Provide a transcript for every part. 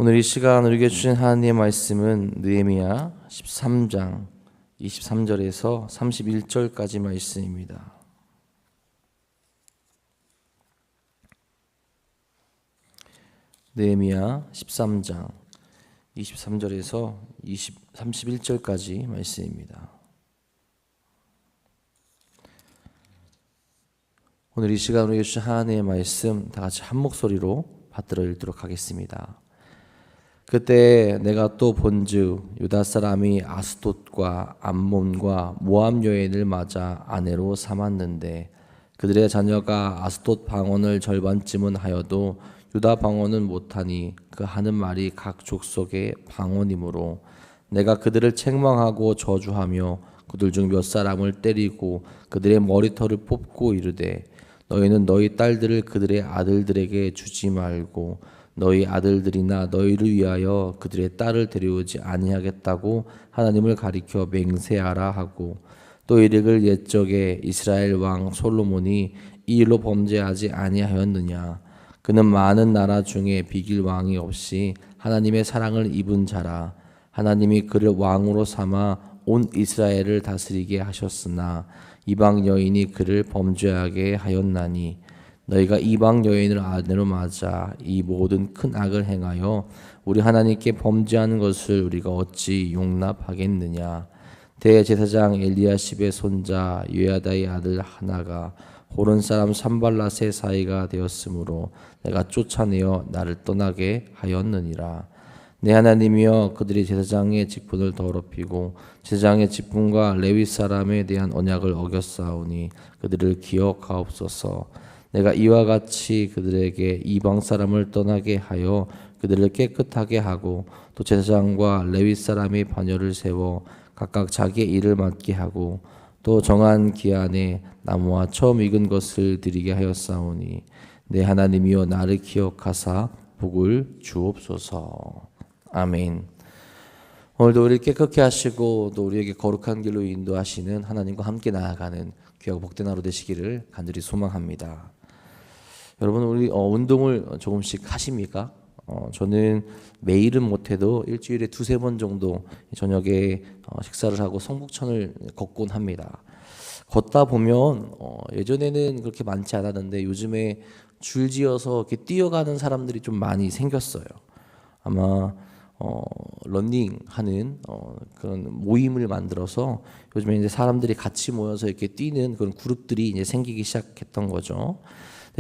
오늘 이 시간 우리에게 주신 하나님의 말씀은 느헤미야 13장 23절에서 31절까지 말씀입니다. 느헤미야 13장 23절에서 31절까지 말씀입니다. 오늘 이 시간 우리에게 주신 하나님의 말씀 다 같이 한 목소리로 받들어 읽도록 하겠습니다. 그때 내가 또 본즉 유다 사람이 아스돗과 암몬과 모압 여인을 맞아 아내로 삼았는데 그들의 자녀가 아스돗 방언을 절반쯤은 하여도 유다 방언은 못하니 그 하는 말이 각 족속의 방언이므로 내가 그들을 책망하고 저주하며 그들 중 몇 사람을 때리고 그들의 머리털을 뽑고 이르되 너희는 너희 딸들을 그들의 아들들에게 주지 말고 너희 아들들이나 너희를 위하여 그들의 딸을 데려오지 아니하겠다고 하나님을 가리켜 맹세하라 하고 또 이르기를 옛적에 이스라엘 왕 솔로몬이 이 일로 범죄하지 아니하였느냐. 그는 많은 나라 중에 비길 왕이 없이 하나님의 사랑을 입은 자라. 하나님이 그를 왕으로 삼아 온 이스라엘을 다스리게 하셨으나 이방 여인이 그를 범죄하게 하였나니 너희가 이방 여인을 아내로 맞아 이 모든 큰 악을 행하여 우리 하나님께 범죄하는 것을 우리가 어찌 용납하겠느냐. 대제사장 엘리야십의 손자 요야다의 아들 하나가 호른 사람 산발랏의 사이가 되었으므로 내가 쫓아내어 나를 떠나게 하였느니라. 내 하나님이여 그들이 제사장의 직분을 더럽히고 제사장의 직분과 레위 사람에 대한 언약을 어겼사오니 그들을 기억하옵소서. 내가 이와 같이 그들에게 이방 사람을 떠나게 하여 그들을 깨끗하게 하고 또 제사장과 레위 사람의 반열을 세워 각각 자기의 일을 맡게 하고 또 정한 기한에 나무와 처음 익은 것을 드리게 하였사오니 내 하나님이여 나를 기억하사 복을 주옵소서. 아멘. 오늘도 우리를 깨끗게 하시고 또 우리에게 거룩한 길로 인도하시는 하나님과 함께 나아가는 귀하고 복된 하루 되시기를 간절히 소망합니다. 여러분 우리 운동을 조금씩 하십니까? 저는 매일은 못해도 일주일에 두세 번 정도 저녁에 식사를 하고 성북천을 걷곤 합니다. 걷다 보면 예전에는 그렇게 많지 않았는데 요즘에 줄지어서 이렇게 뛰어가는 사람들이 좀 많이 생겼어요. 아마 러닝하는 그런 모임을 만들어서 요즘에 이제 사람들이 같이 모여서 이렇게 뛰는 그런 그룹들이 이제 생기기 시작했던 거죠.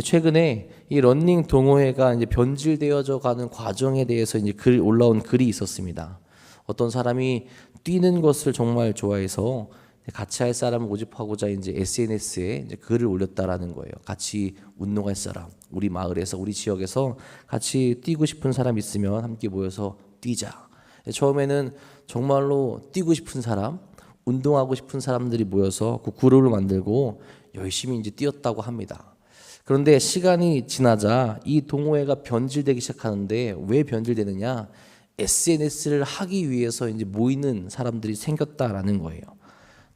최근에 이 러닝 동호회가 이제 변질되어져 가는 과정에 대해서 이제 올라온 글이 있었습니다. 어떤 사람이 뛰는 것을 정말 좋아해서 같이 할 사람을 모집하고자 이제 SNS에 이제 글을 올렸다라는 거예요. 같이 운동할 사람, 우리 마을에서 우리 지역에서 같이 뛰고 싶은 사람 있으면 함께 모여서 뛰자. 처음에는 정말로 뛰고 싶은 사람, 운동하고 싶은 사람들이 모여서 그 그룹을 만들고 열심히 이제 뛰었다고 합니다. 그런데 시간이 지나자 이 동호회가 변질되기 시작하는데 왜 변질되느냐? SNS를 하기 위해서 이제 모이는 사람들이 생겼다라는 거예요.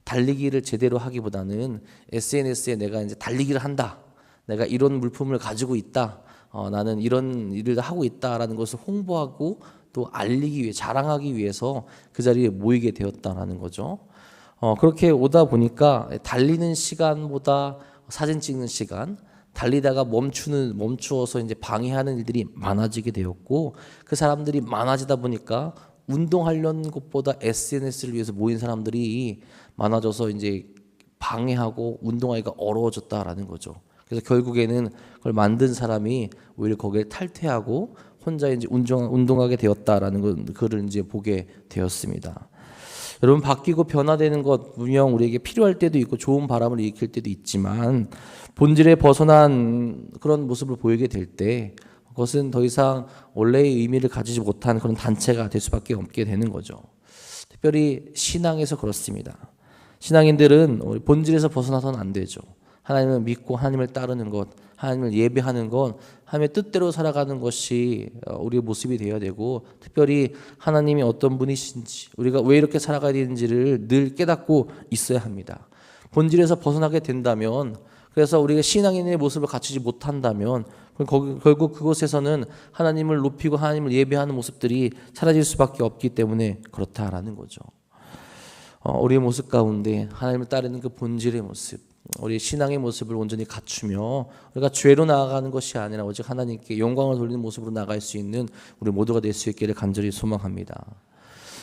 달리기를 제대로 하기보다는 SNS에 내가 이제 달리기를 한다. 내가 이런 물품을 가지고 있다. 나는 이런 일을 하고 있다라는 것을 홍보하고 또 알리기 위해 자랑하기 위해서 그 자리에 모이게 되었다라는 거죠. 그렇게 오다 보니까 달리는 시간보다 사진 찍는 시간, 달리다가 멈추어서 이제 방해하는 일들이 많아지게 되었고 그 사람들이 많아지다 보니까 운동하려는 것보다 SNS를 위해서 모인 사람들이 많아져서 이제 방해하고 운동하기가 어려워졌다라는 거죠. 그래서 결국에는 그걸 만든 사람이 오히려 거기에 탈퇴하고 혼자 이제 운동하게 되었다라는 글을 이제 보게 되었습니다. 여러분 바뀌고 변화되는 것 분명 우리에게 필요할 때도 있고 좋은 바람을 일으킬 때도 있지만 본질에 벗어난 그런 모습을 보이게 될 때 그것은 더 이상 원래의 의미를 가지지 못한 그런 단체가 될 수밖에 없게 되는 거죠. 특별히 신앙에서 그렇습니다. 신앙인들은 본질에서 벗어나서는 안 되죠. 하나님을 믿고 하나님을 따르는 것, 하나님을 예배하는 것, 하나님의 뜻대로 살아가는 것이 우리의 모습이 되어야 되고 특별히 하나님이 어떤 분이신지 우리가 왜 이렇게 살아가야 되는지를 늘 깨닫고 있어야 합니다. 본질에서 벗어나게 된다면 그래서 우리가 신앙인의 모습을 갖추지 못한다면 결국 그곳에서는 하나님을 높이고 하나님을 예배하는 모습들이 사라질 수밖에 없기 때문에 그렇다라는 거죠. 우리의 모습 가운데 하나님을 따르는 그 본질의 모습, 우리의 신앙의 모습을 온전히 갖추며 우리가 죄로 나아가는 것이 아니라 오직 하나님께 영광을 돌리는 모습으로 나아갈 수 있는 우리 모두가 될 수 있기를 간절히 소망합니다.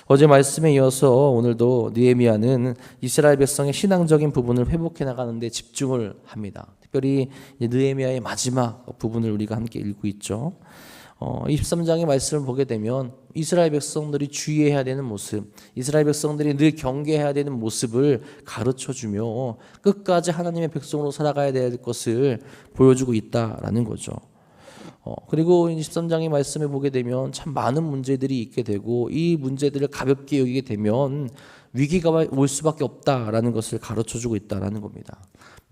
어제 말씀에 이어서 오늘도 느헤미야는 이스라엘 백성의 신앙적인 부분을 회복해 나가는 데 집중을 합니다. 특별히 느헤미야의 마지막 부분을 우리가 함께 읽고 있죠. 23장의 말씀을 보게 되면 이스라엘 백성들이 주의해야 되는 모습, 이스라엘 백성들이 늘 경계해야 되는 모습을 가르쳐주며 끝까지 하나님의 백성으로 살아가야 될 것을 보여주고 있다라는 거죠. 그리고 23장의 말씀을 보게 되면 참 많은 문제들이 있게 되고 이 문제들을 가볍게 여기게 되면 위기가 올 수밖에 없다라는 것을 가르쳐주고 있다라는 겁니다.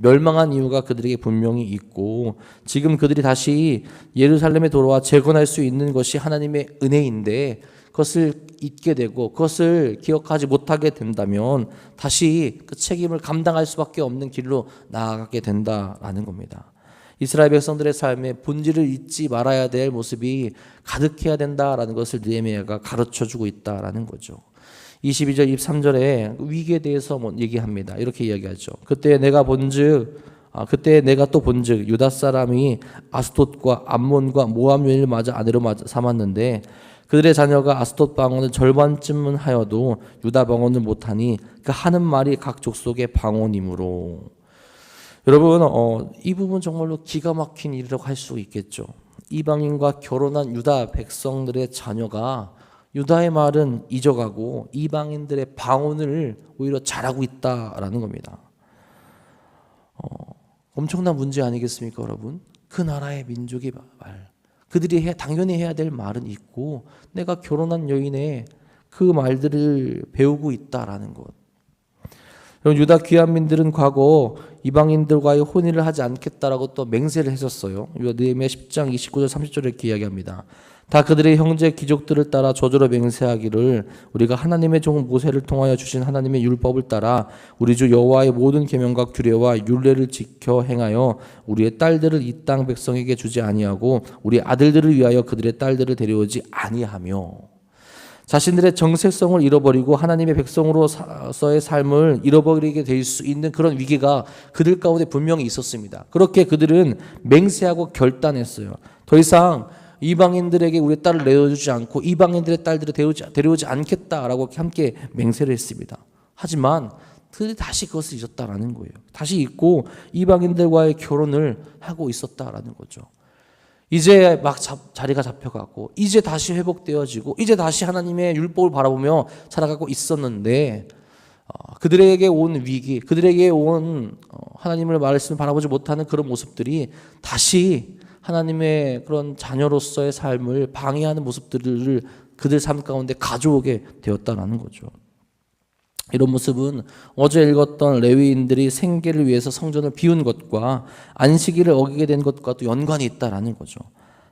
멸망한 이유가 그들에게 분명히 있고 지금 그들이 다시 예루살렘에 돌아와 재건할 수 있는 것이 하나님의 은혜인데 그것을 잊게 되고 그것을 기억하지 못하게 된다면 다시 그 책임을 감당할 수밖에 없는 길로 나아가게 된다라는 겁니다. 이스라엘 백성들의 삶의 본질을 잊지 말아야 될 모습이 가득해야 된다라는 것을 느헤미야가 가르쳐주고 있다라는 거죠. 22절, 23절에 위기에 대해서 얘기합니다. 이렇게 이야기하죠. 그때 내가 또 본즉 유다 사람이 아스돗과 암몬과 모압 여인을 맞아 아내로 삼았는데 그들의 자녀가 아스돗 방언을 절반쯤은 하여도 유다 방언을 못하니 그 하는 말이 각 족속의 방언이므로. 여러분, 이 부분 정말로 기가 막힌 일이라고 할 수 있겠죠. 이방인과 결혼한 유다 백성들의 자녀가 유다의 말은 잊어가고 이방인들의 방언을 오히려 잘하고 있다라는 겁니다. 엄청난 문제 아니겠습니까, 여러분? 그 나라의 민족의 말, 그들이 당연히 해야 될 말은 있고 내가 결혼한 여인의 그 말들을 배우고 있다라는 것. 유다 귀한민들은 과거 이방인들과의 혼인을 하지 않겠다라고 또 맹세를 했었어요. 느헤미야 10장 29절 30절에 이렇게 이야기합니다. 다 그들의 형제 귀족들을 따라 저주로 맹세하기를 우리가 하나님의 종 모세를 통하여 주신 하나님의 율법을 따라 우리 주 여호와의 모든 계명과 규례와 율례를 지켜 행하여 우리의 딸들을 이 땅 백성에게 주지 아니하고 우리 아들들을 위하여 그들의 딸들을 데려오지 아니하며 자신들의 정체성을 잃어버리고 하나님의 백성으로서의 삶을 잃어버리게 될 수 있는 그런 위기가 그들 가운데 분명히 있었습니다. 그렇게 그들은 맹세하고 결단했어요. 더 이상 이방인들에게 우리의 딸을 내어주지 않고 이방인들의 딸들을 데려오지 않겠다라고 함께 맹세를 했습니다. 하지만 그들이 다시 그것을 잊었다라는 거예요. 다시 잊고 이방인들과의 결혼을 하고 있었다라는 거죠. 이제 막 자리가 잡혀가고 이제 다시 회복되어지고 이제 다시 하나님의 율법을 바라보며 살아가고 있었는데 그들에게 온 위기, 그들에게 온 하나님의 말씀을 바라보지 못하는 그런 모습들이 다시 하나님의 그런 자녀로서의 삶을 방해하는 모습들을 그들 삶 가운데 가져오게 되었다는 거죠. 이런 모습은 어제 읽었던 레위인들이 생계를 위해서 성전을 비운 것과 안식일을 어기게 된 것과도 연관이 있다라는 거죠.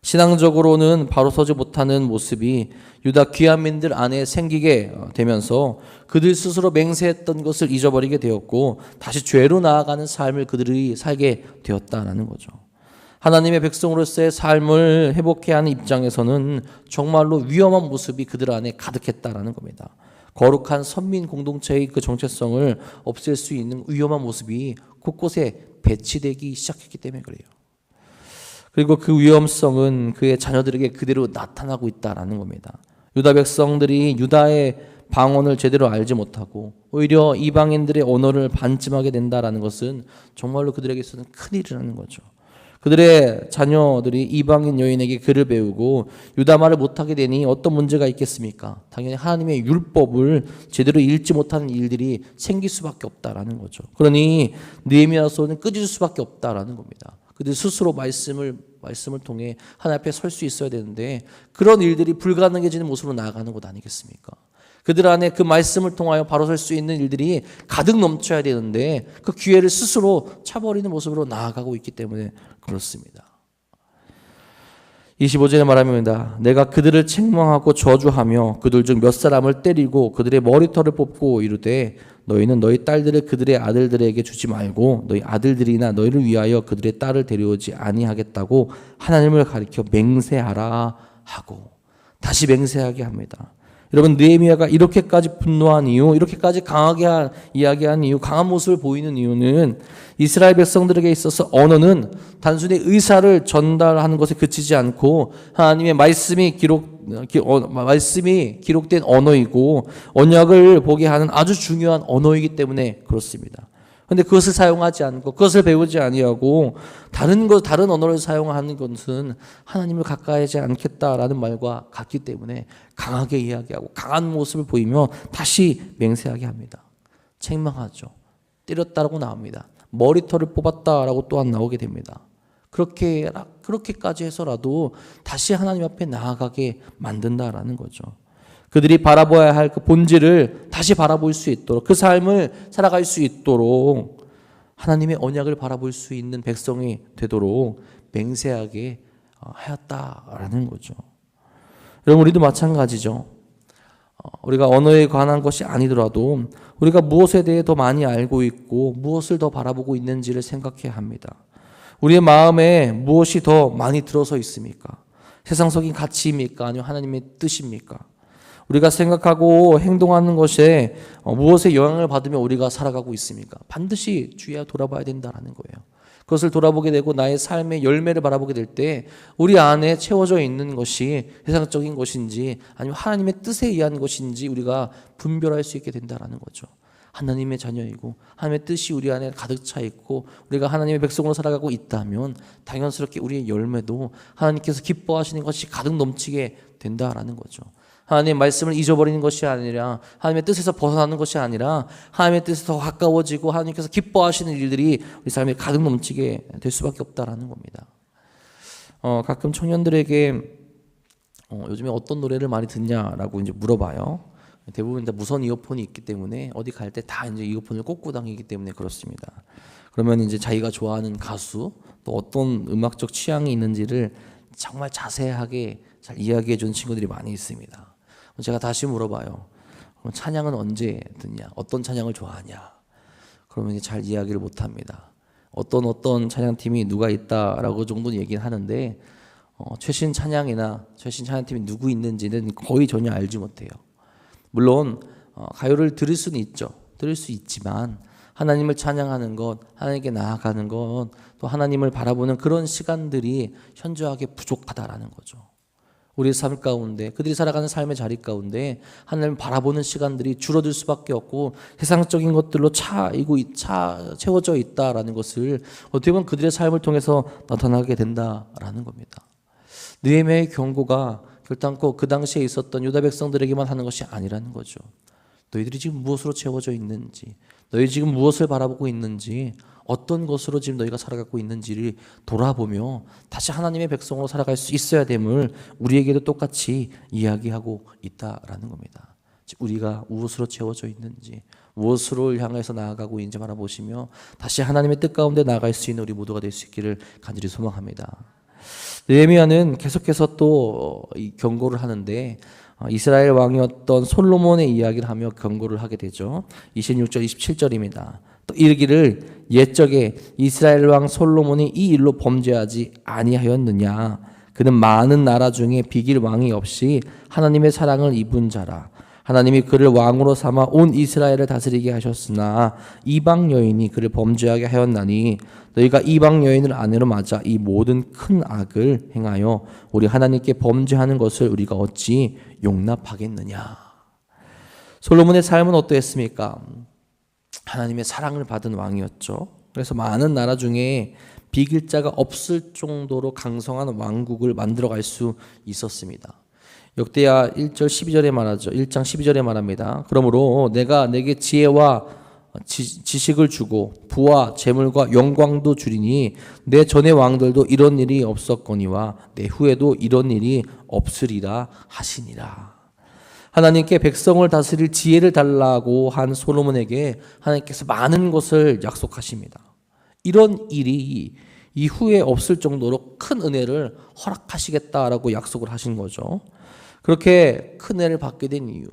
신앙적으로는 바로 서지 못하는 모습이 유다 귀한민들 안에 생기게 되면서 그들 스스로 맹세했던 것을 잊어버리게 되었고 다시 죄로 나아가는 삶을 그들이 살게 되었다라는 거죠. 하나님의 백성으로서의 삶을 회복해야 하는 입장에서는 정말로 위험한 모습이 그들 안에 가득했다라는 겁니다. 거룩한 선민 공동체의 그 정체성을 없앨 수 있는 위험한 모습이 곳곳에 배치되기 시작했기 때문에 그래요. 그리고 그 위험성은 그의 자녀들에게 그대로 나타나고 있다라는 겁니다. 유다 백성들이 유다의 방언을 제대로 알지 못하고 오히려 이방인들의 언어를 반쯤하게 된다라는 것은 정말로 그들에게서는 큰일이라는 거죠. 그들의 자녀들이 이방인 여인에게 글을 배우고 유다 말을 못하게 되니 어떤 문제가 있겠습니까? 당연히 하나님의 율법을 제대로 읽지 못하는 일들이 생길 수밖에 없다라는 거죠. 그러니 느헤미야서는 끄질 수밖에 없다라는 겁니다. 그들 스스로 말씀을 통해 하나님 앞에 설 수 있어야 되는데 그런 일들이 불가능해지는 모습으로 나아가는 것 아니겠습니까? 그들 안에 그 말씀을 통하여 바로 설 수 있는 일들이 가득 넘쳐야 되는데 그 기회를 스스로 차버리는 모습으로 나아가고 있기 때문에 그렇습니다. 25절에 말합니다. 내가 그들을 책망하고 저주하며 그들 중 몇 사람을 때리고 그들의 머리털을 뽑고 이르되 너희는 너희 딸들을 그들의 아들들에게 주지 말고 너희 아들들이나 너희를 위하여 그들의 딸을 데려오지 아니하겠다고 하나님을 가리켜 맹세하라 하고 다시 맹세하게 합니다. 여러분, 느헤미야가 이렇게까지 분노한 이유, 이렇게까지 강하게 이야기한 이유, 강한 모습을 보이는 이유는 이스라엘 백성들에게 있어서 언어는 단순히 의사를 전달하는 것에 그치지 않고 하나님의 말씀이 기록된 언어이고 언약을 보게 하는 아주 중요한 언어이기 때문에 그렇습니다. 그런데 그것을 사용하지 않고 그것을 배우지 아니하고 다른 언어를 사용하는 것은 하나님을 가까이 하지 않겠다라는 말과 같기 때문에 강하게 이야기하고 강한 모습을 보이며 다시 맹세하게 합니다. 책망하죠. 때렸다라고 나옵니다. 머리털을 뽑았다라고 또한 나오게 됩니다. 그렇게까지 해서라도 다시 하나님 앞에 나아가게 만든다라는 거죠. 그들이 바라봐야 할 그 본질을 다시 바라볼 수 있도록, 그 삶을 살아갈 수 있도록 하나님의 언약을 바라볼 수 있는 백성이 되도록 맹세하게 하였다라는 거죠. 여러분, 우리도 마찬가지죠. 우리가 언어에 관한 것이 아니더라도 우리가 무엇에 대해 더 많이 알고 있고 무엇을 더 바라보고 있는지를 생각해야 합니다. 우리의 마음에 무엇이 더 많이 들어서 있습니까? 세상적인 가치입니까? 아니면 하나님의 뜻입니까? 우리가 생각하고 행동하는 것에 무엇에 영향을 받으며 우리가 살아가고 있습니까? 반드시 주의하여 돌아봐야 된다는 거예요. 그것을 돌아보게 되고 나의 삶의 열매를 바라보게 될 때 우리 안에 채워져 있는 것이 세상적인 것인지 아니면 하나님의 뜻에 의한 것인지 우리가 분별할 수 있게 된다는 거죠. 하나님의 자녀이고 하나님의 뜻이 우리 안에 가득 차 있고 우리가 하나님의 백성으로 살아가고 있다면 당연스럽게 우리의 열매도 하나님께서 기뻐하시는 것이 가득 넘치게 된다라는 거죠. 하나님의 말씀을 잊어버리는 것이 아니라 하나님의 뜻에서 벗어나는 것이 아니라 하나님의 뜻에 더 가까워지고 하나님께서 기뻐하시는 일들이 우리 삶에 가득 넘치게 될 수밖에 없다라는 겁니다. 가끔 청년들에게 요즘에 어떤 노래를 많이 듣냐라고 이제 물어봐요. 대부분 다 무선 이어폰이 있기 때문에 어디 갈 때 다 이제 이어폰을 꽂고 다니기 때문에 그렇습니다. 그러면 이제 자기가 좋아하는 가수 또 어떤 음악적 취향이 있는지를 정말 자세하게 잘 이야기해 주는 친구들이 많이 있습니다. 제가 다시 물어봐요. 그럼 찬양은 언제 듣냐? 어떤 찬양을 좋아하냐? 그러면 잘 이야기를 못 합니다. 어떤 찬양팀이 누가 있다라고 정도는 얘기는 하는데 최신 찬양팀이 누구 있는지는 거의 전혀 알지 못해요. 물론 가요를 들을 수는 있죠. 들을 수 있지만 하나님을 찬양하는 것, 하나님께 나아가는 것, 또 하나님을 바라보는 그런 시간들이 현저하게 부족하다라는 거죠. 우리의 삶 가운데 그들이 살아가는 삶의 자리 가운데 하나님을 바라보는 시간들이 줄어들 수밖에 없고 세상적인 것들로 채워져 있다라는 것을 어떻게 보면 그들의 삶을 통해서 나타나게 된다라는 겁니다. 느헤미야의 경고가 결단코 그 당시에 있었던 유다 백성들에게만 하는 것이 아니라는 거죠. 너희들이 지금 무엇으로 채워져 있는지, 너희 지금 무엇을 바라보고 있는지, 어떤 것으로 지금 너희가 살아가고 있는지를 돌아보며 다시 하나님의 백성으로 살아갈 수 있어야 됨을 우리에게도 똑같이 이야기하고 있다라는 겁니다. 우리가 무엇으로 채워져 있는지, 무엇으로 향해서 나아가고 있는지 바라보시며 다시 하나님의 뜻 가운데 나아갈 수 있는 우리 모두가 될 수 있기를 간절히 소망합니다. 느헤미야는 계속해서 또 경고를 하는데 이스라엘 왕이었던 솔로몬의 이야기를 하며 경고를 하게 되죠. 26절 27절입니다. 또 이르기를 옛적에 이스라엘 왕 솔로몬이 이 일로 범죄하지 아니하였느냐? 그는 많은 나라 중에 비길 왕이 없이 하나님의 사랑을 입은 자라. 하나님이 그를 왕으로 삼아 온 이스라엘을 다스리게 하셨으나 이방 여인이 그를 범죄하게 하였나니 너희가 이방 여인을 아내로 맞아 이 모든 큰 악을 행하여 우리 하나님께 범죄하는 것을 우리가 어찌 용납하겠느냐. 솔로몬의 삶은 어떠했습니까? 하나님의 사랑을 받은 왕이었죠. 그래서 많은 나라 중에 비길 자가 없을 정도로 강성한 왕국을 만들어갈 수 있었습니다. 역대하 1절 12절에 말하죠. 1장 12절에 말합니다. 그러므로 내가 내게 지혜와 지식을 주고 부와 재물과 영광도 주리니 내 전의 왕들도 이런 일이 없었거니와 내 후에도 이런 일이 없으리라 하시니라. 하나님께 백성을 다스릴 지혜를 달라고 한 솔로몬에게 하나님께서 많은 것을 약속하십니다. 이런 일이 이후에 없을 정도로 큰 은혜를 허락하시겠다라고 약속을 하신 거죠. 그렇게 큰 은혜를 받게 된 이유,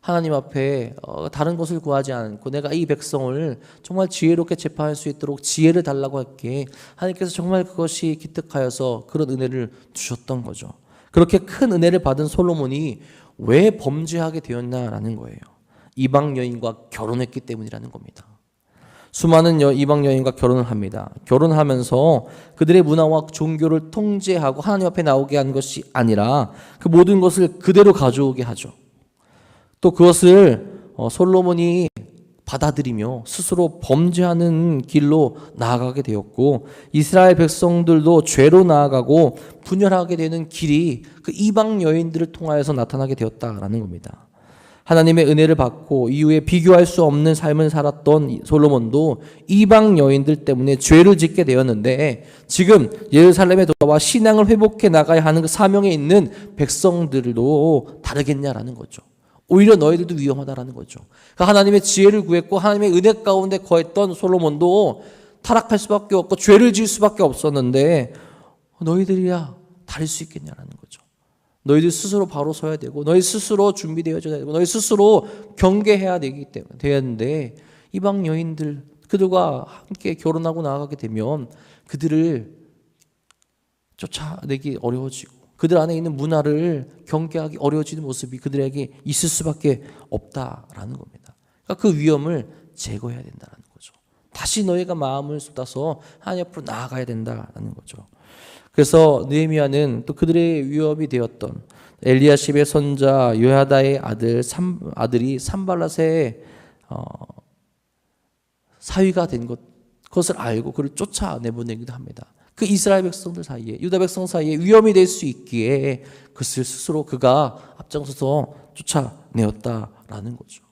하나님 앞에 다른 것을 구하지 않고 내가 이 백성을 정말 지혜롭게 재판할 수 있도록 지혜를 달라고 할게 하나님께서 정말 그것이 기특하여서 그런 은혜를 주셨던 거죠. 그렇게 큰 은혜를 받은 솔로몬이 왜 범죄하게 되었나라는 거예요. 이방 여인과 결혼했기 때문이라는 겁니다. 수많은 이방 여인과 결혼을 합니다. 결혼하면서 그들의 문화와 종교를 통제하고 하나님 앞에 나오게 한 것이 아니라 그 모든 것을 그대로 가져오게 하죠. 또 그것을 솔로몬이 받아들이며 스스로 범죄하는 길로 나아가게 되었고, 이스라엘 백성들도 죄로 나아가고 분열하게 되는 길이 그 이방 여인들을 통하여서 나타나게 되었다라는 겁니다. 하나님의 은혜를 받고 이후에 비교할 수 없는 삶을 살았던 솔로몬도 이방 여인들 때문에 죄를 짓게 되었는데, 지금 예루살렘에 돌아와 신앙을 회복해 나가야 하는 그 사명에 있는 백성들도 다르겠냐라는 거죠. 오히려 너희들도 위험하다라는 거죠. 그러니까 하나님의 지혜를 구했고 하나님의 은혜 가운데 거했던 솔로몬도 타락할 수밖에 없고 죄를 지을 수밖에 없었는데, 너희들이야 다를 수 있겠냐라는 거죠. 너희들 스스로 바로 서야 되고 너희 스스로 준비되어져야 되고 너희 스스로 경계해야 되기 때문에 되었는데, 이방 여인들 그들과 함께 결혼하고 나아가게 되면 그들을 쫓아내기 어려워지고 그들 안에 있는 문화를 경계하기 어려워지는 모습이 그들에게 있을 수밖에 없다라는 겁니다. 그러니까 그 위험을 제거해야 된다는 거죠. 다시 너희가 마음을 쏟아서 하나님 앞으로 나아가야 된다는 거죠. 그래서 느헤미야는 또 그들의 위협이 되었던 엘리야십의 손자 요야다의 아들이 산발랏의 사위가 된 그것을 알고 그를 쫓아내보내기도 합니다. 그 이스라엘 백성들 사이에, 유다 백성 사이에 위험이 될 수 있기에 그것을 스스로 그가 앞장서서 쫓아내었다라는 거죠.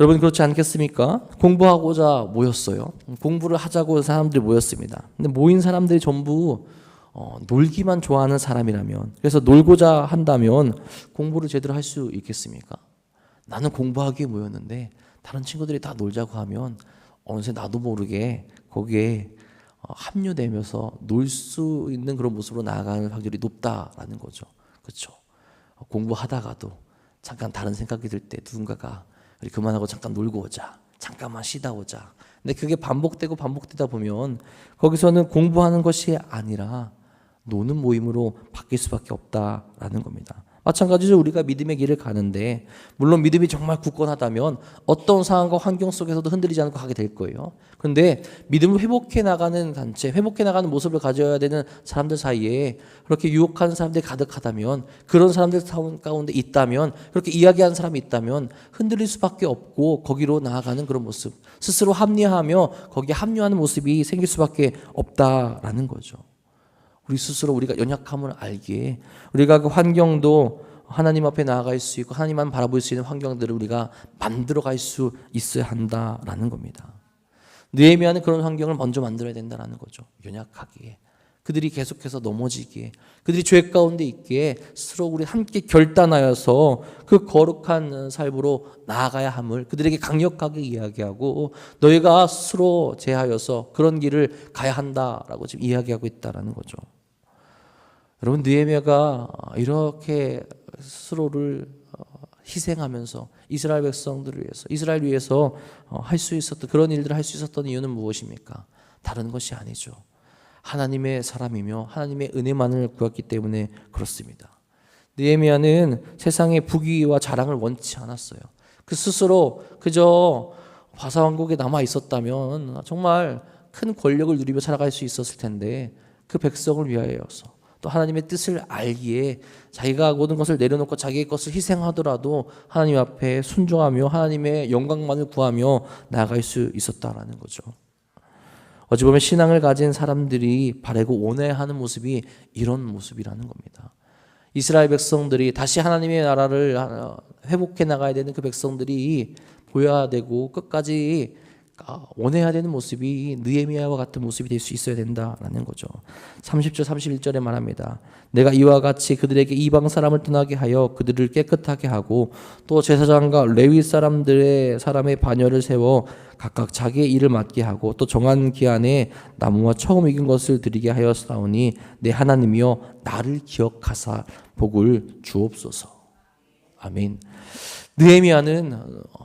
여러분 그렇지 않겠습니까? 공부하고자 모였어요. 공부를 하자고 사람들이 모였습니다. 근데 모인 사람들이 전부 놀기만 좋아하는 사람이라면, 그래서 놀고자 한다면 공부를 제대로 할 수 있겠습니까? 나는 공부하기에 모였는데 다른 친구들이 다 놀자고 하면 어느새 나도 모르게 거기에 합류되면서 놀 수 있는 그런 모습으로 나아가는 확률이 높다라는 거죠. 그렇죠? 공부하다가도 잠깐 다른 생각이 들 때 누군가가 우리 그만하고 잠깐 놀고 오자, 잠깐만 쉬다 오자. 근데 그게 반복되고 반복되다 보면 거기서는 공부하는 것이 아니라 노는 모임으로 바뀔 수밖에 없다라는 겁니다. 마찬가지로 우리가 믿음의 길을 가는데, 물론 믿음이 정말 굳건하다면 어떤 상황과 환경 속에서도 흔들리지 않고 가게 될 거예요. 그런데 믿음을 회복해 나가는 단체, 회복해 나가는 모습을 가져야 되는 사람들 사이에 그렇게 유혹하는 사람들이 가득하다면, 그런 사람들 가운데 있다면, 그렇게 이야기하는 사람이 있다면 흔들릴 수밖에 없고 거기로 나아가는 그런 모습, 스스로 합리화하며 거기에 합류하는 모습이 생길 수밖에 없다라는 거죠. 우리 스스로 우리가 연약함을 알기에 우리가 그 환경도 하나님 앞에 나아갈 수 있고 하나님만 바라볼 수 있는 환경들을 우리가 만들어갈 수 있어야 한다라는 겁니다. 느헤미야는 그런 환경을 먼저 만들어야 된다는 거죠. 연약하기에, 그들이 계속해서 넘어지기에, 그들이 죄 가운데 있기에 스스로 우리 함께 결단하여서 그 거룩한 삶으로 나아가야 함을 그들에게 강력하게 이야기하고, 너희가 스스로 제하여서 그런 길을 가야 한다라고 지금 이야기하고 있다는 거죠. 여러분, 느헤미야가 이렇게 스스로를 희생하면서 이스라엘 백성들을 위해서, 이스라엘 위해서 할 수 있었던 그런 일들을 할 수 있었던 이유는 무엇입니까? 다른 것이 아니죠. 하나님의 사람이며 하나님의 은혜만을 구했기 때문에 그렇습니다. 느헤미야는 세상의 부귀와 자랑을 원치 않았어요. 그 스스로 그저 바사왕국에 남아 있었다면 정말 큰 권력을 누리며 살아갈 수 있었을 텐데, 그 백성을 위하여서 또 하나님의 뜻을 알기에 자기가 모든 것을 내려놓고 자기의 것을 희생하더라도 하나님 앞에 순종하며 하나님의 영광만을 구하며 나아갈 수 있었다라는 거죠. 어찌 보면 신앙을 가진 사람들이 바라고 원해하는 모습이 이런 모습이라는 겁니다. 이스라엘 백성들이 다시 하나님의 나라를 회복해 나가야 되는 그 백성들이 보여야 되고 끝까지 원해야 되는 모습이 느헤미야와 같은 모습이 될 수 있어야 된다라는 거죠. 30절 31절에 말합니다. 내가 이와 같이 그들에게 이방 사람을 떠나게 하여 그들을 깨끗하게 하고 또 제사장과 레위 사람의 반열을 세워 각각 자기의 일을 맡게 하고 또 정한 기한에 나무와 처음 익은 것을 드리게 하였사오니 내 하나님이여 나를 기억하사 복을 주옵소서. 아멘. 느헤미야는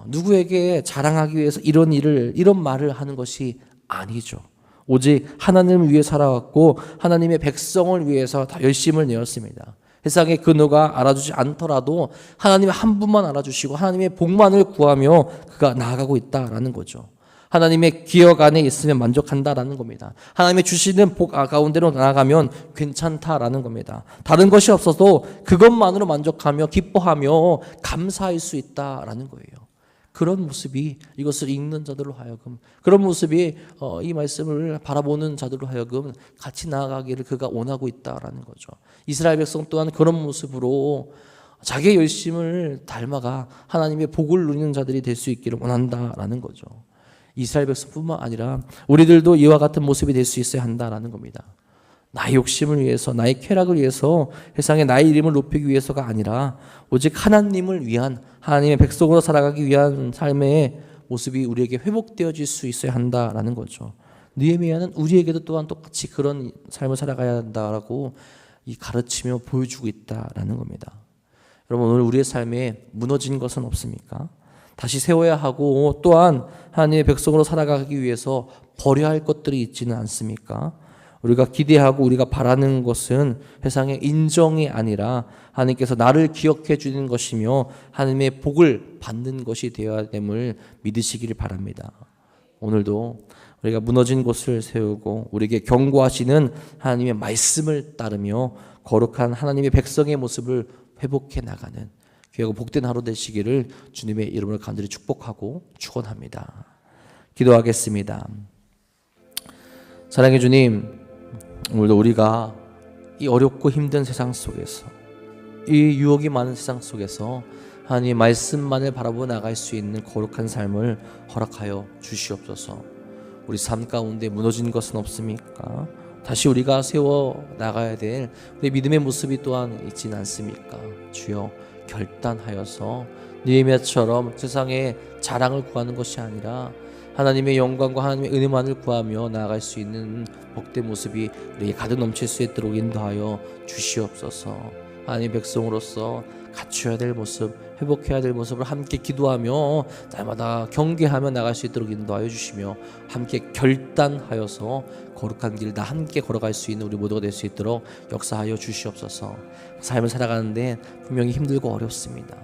누구에게 자랑하기 위해서 이런 말을 하는 것이 아니죠. 오직 하나님을 위해 살아왔고 하나님의 백성을 위해서 다 열심을 내었습니다. 세상의 그 누가 알아주지 않더라도 하나님의 한 분만 알아주시고 하나님의 복만을 구하며 그가 나아가고 있다라는 거죠. 하나님의 기억 안에 있으면 만족한다라는 겁니다. 하나님의 주시는 복 가운데로 나아가면 괜찮다라는 겁니다. 다른 것이 없어도 그것만으로 만족하며 기뻐하며 감사할 수 있다라는 거예요. 그런 모습이 이것을 읽는 자들로 하여금, 그런 모습이 이 말씀을 바라보는 자들로 하여금 같이 나아가기를 그가 원하고 있다라는 거죠. 이스라엘 백성 또한 그런 모습으로 자기의 열심을 닮아가 하나님의 복을 누리는 자들이 될 수 있기를 원한다라는 거죠. 이스라엘 백성뿐만 아니라 우리들도 이와 같은 모습이 될 수 있어야 한다라는 겁니다. 나의 욕심을 위해서, 나의 쾌락을 위해서, 세상에 나의 이름을 높이기 위해서가 아니라 오직 하나님을 위한, 하나님의 백성으로 살아가기 위한 삶의 모습이 우리에게 회복되어질 수 있어야 한다라는 거죠. 느헤미야는 우리에게도 또한 똑같이 그런 삶을 살아가야 한다라고 이 가르치며 보여주고 있다라는 겁니다. 여러분, 오늘 우리의 삶에 무너진 것은 없습니까? 다시 세워야 하고 또한 하나님의 백성으로 살아가기 위해서 버려야 할 것들이 있지는 않습니까? 우리가 기대하고 우리가 바라는 것은 세상의 인정이 아니라 하나님께서 나를 기억해 주는 것이며 하나님의 복을 받는 것이 되어야 됨을 믿으시기를 바랍니다. 오늘도 우리가 무너진 곳을 세우고 우리에게 경고하시는 하나님의 말씀을 따르며 거룩한 하나님의 백성의 모습을 회복해 나가는 귀하고 복된 하루 되시기를 주님의 이름으로 간절히 축복하고 축원합니다. 기도하겠습니다. 사랑의 주님, 오늘도 우리가 이 어렵고 힘든 세상 속에서, 이 유혹이 많은 세상 속에서 하나님의 말씀만을 바라보고 나갈 수 있는 거룩한 삶을 허락하여 주시옵소서. 우리 삶 가운데 무너진 것은 없습니까? 다시 우리가 세워 나가야 될 우리 믿음의 모습이 또한 있지는 않습니까? 주여, 결단하여서 느헤미야처럼 세상의 자랑을 구하는 것이 아니라 하나님의 영광과 하나님의 은혜만을 구하며 나아갈 수 있는 복된 모습이 우리에게 가득 넘칠 수 있도록 인도하여 주시옵소서. 하나님의 백성으로서 갖춰야 될 모습, 회복해야 될 모습을 함께 기도하며 날마다 경계하며 나갈 수 있도록 인도하여 주시며 함께 결단하여서 거룩한 길 다 함께 걸어갈 수 있는 우리 모두가 될 수 있도록 역사하여 주시옵소서. 삶을 살아가는데 분명히 힘들고 어렵습니다.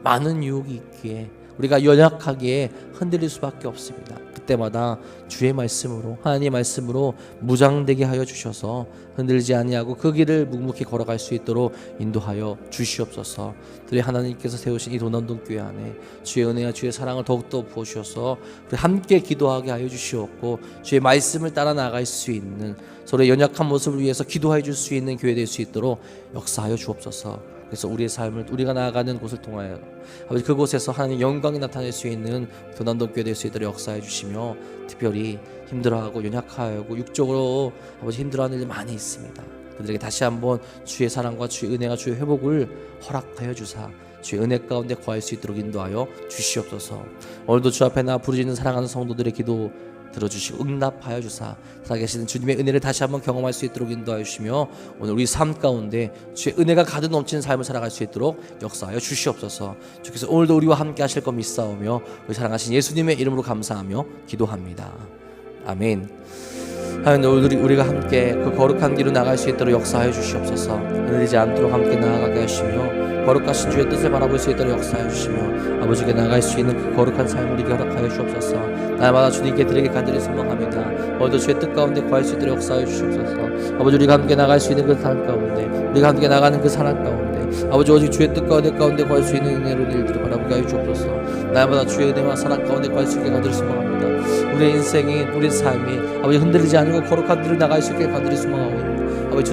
많은 유혹이 있기에 우리가 연약하기에 흔들릴 수밖에 없습니다. 그때마다 주의 말씀으로, 하나님의 말씀으로 무장되게 하여 주셔서 흔들지 아니하고 그 길을 묵묵히 걸어갈 수 있도록 인도하여 주시옵소서. 우리 하나님께서 세우신 이 도남동교회 안에 주의 은혜와 주의 사랑을 더욱더 부어주셔서 우리 함께 기도하게 하여 주시옵고 주의 말씀을 따라 나갈 수 있는, 서로의 연약한 모습을 위해서 기도해 줄 수 있는 교회 될 수 있도록 역사하여 주옵소서. 그래서 우리의 삶을, 우리가 나아가는 곳을 통하여 아버지 그곳에서 하나님의 영광이 나타낼 수 있는 도남동교회 될 수 있도록 역사해 주시며, 특별히 힘들어하고 연약하고 육적으로 아버지 힘들어하는 일이 많이 있습니다. 그들에게 다시 한번 주의 사랑과 주의 은혜와 주의 회복을 허락하여 주사 주의 은혜 가운데 거할 수 있도록 인도하여 주시옵소서. 오늘도 주 앞에 나 부르짖는 사랑하는 성도들의 기도 들어주시고 응답하여 주사 살아계시는 주님의 은혜를 다시 한번 경험할 수 있도록 인도하여 주시며 오늘 우리 삶 가운데 주의 은혜가 가득 넘치는 삶을 살아갈 수 있도록 역사하여 주시옵소서. 주께서 오늘도 우리와 함께 하실 것 믿사오며 우리 사랑하신 예수님의 이름으로 감사하며 기도합니다. 아멘. 하나님, 우리가 함께 그 거룩한 길로 나갈 수 있도록 역사하여 주시옵소서. 흔들리지 않도록 함께 나아가게 하시며 거룩하신 주의 뜻을 바라볼 수 있도록 역사하여 주시며 아버지께 나갈 수 있는 그 거룩한 삶을 우리에게 허락하여 주옵소서. 날마다 주님께 드리게 간절히 소망합니다. 오늘도 주의 뜻 가운데 구할 수 있도록 역사하여 주시옵소서. 아버지, 우리가 함께 나갈 수 있는 그 삶 가운데, 우리가 함께 나가는 그 사랑 가운데 아버지 오직 주의 뜻 가운데 구할 수 있는 은혜로운 일들을 바라보게 하여 주옵소서. 날마다 주의 은혜와 사랑 가운데 구할 수 있게 간절히 소망합니다. 우리의 인생이, 우리의 삶이 아버지 흔들리지 않고 거룩한 길을 나갈 수 있게 간절히 소망하고 있습니다. 아버지